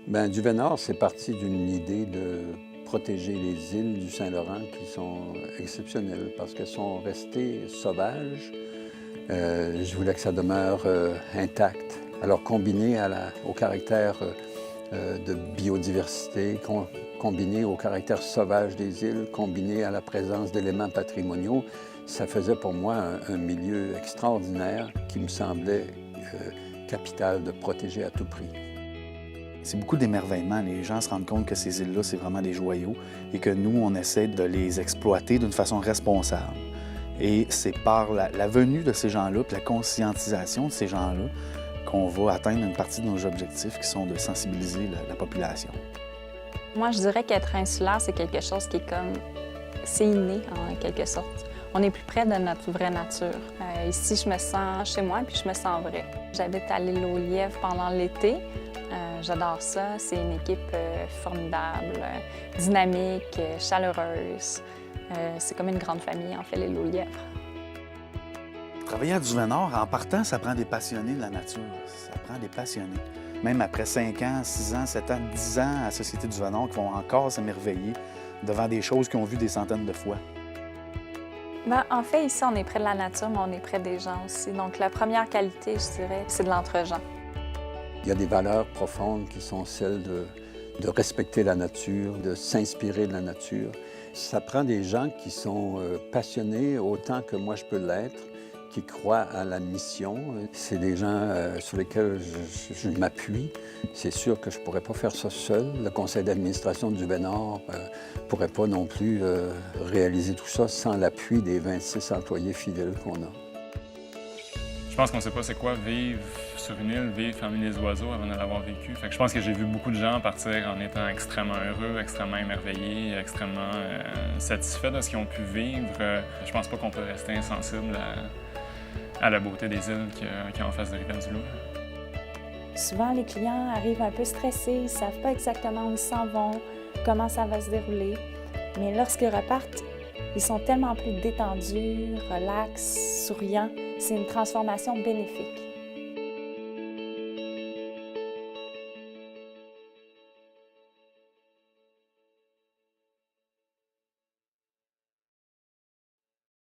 Bien, Duvet-Nord, c'est parti d'une idée de protéger les îles du Saint-Laurent qui sont exceptionnelles parce qu'elles sont restées sauvages. Je voulais que ça demeure intact. Alors, combiné au caractère de biodiversité, combiné au caractère sauvage des îles, combiné à la présence d'éléments patrimoniaux, ça faisait pour moi un milieu extraordinaire qui me semblait capital de protéger à tout prix. C'est beaucoup d'émerveillement. Les gens se rendent compte que ces îles-là, c'est vraiment des joyaux et que nous, on essaie de les exploiter d'une façon responsable. Et c'est par la venue de ces gens-là, puis la conscientisation de ces gens-là, qu'on va atteindre une partie de nos objectifs qui sont de sensibiliser la population. Moi, je dirais qu'être insulaire, c'est quelque chose qui est comme... c'est inné, en quelque sorte. On est plus près de notre vraie nature. Ici, je me sens chez moi, puis je me sens vrai. J'habite à l'île aux Lièvres pendant l'été. J'adore ça. C'est une équipe formidable, dynamique, chaleureuse. C'est comme une grande famille, en fait, l'île aux Lièvres. Travailler à Duvet-Nord, en partant, ça prend des passionnés de la nature. Ça prend des passionnés. Même après 5 ans, 6 ans, 7 ans, 10 ans à la Société Duvet-Nord, qui vont encore s'émerveiller devant des choses qu'ils ont vues des centaines de fois. Bien, en fait, ici, on est près de la nature, mais on est près des gens aussi. Donc, la première qualité, je dirais, c'est de l'entre-gens. Il y a des valeurs profondes qui sont celles de respecter la nature, de s'inspirer de la nature. Ça prend des gens qui sont passionnés autant que moi je peux l'être, qui croient à la mission. C'est des gens sur lesquels je m'appuie. C'est sûr que je ne pourrais pas faire ça seul. Le conseil d'administration du Duvet-Nord ne pourrait pas non plus réaliser tout ça sans l'appui des 26 employés fidèles qu'on a. Je pense qu'on ne sait pas c'est quoi vivre sur une île, vivre parmi les oiseaux avant de l'avoir vécu. Fait que je pense que j'ai vu beaucoup de gens partir en étant extrêmement heureux, extrêmement émerveillés, extrêmement satisfaits de ce qu'ils ont pu vivre. Je pense pas qu'on peut rester insensible à la beauté des îles qu'il y a en face de Rivière-du-Loup. Souvent, les clients arrivent un peu stressés, ils ne savent pas exactement où ils s'en vont, comment ça va se dérouler. Mais lorsqu'ils repartent, ils sont tellement plus détendus, relax, souriants. C'est une transformation bénéfique.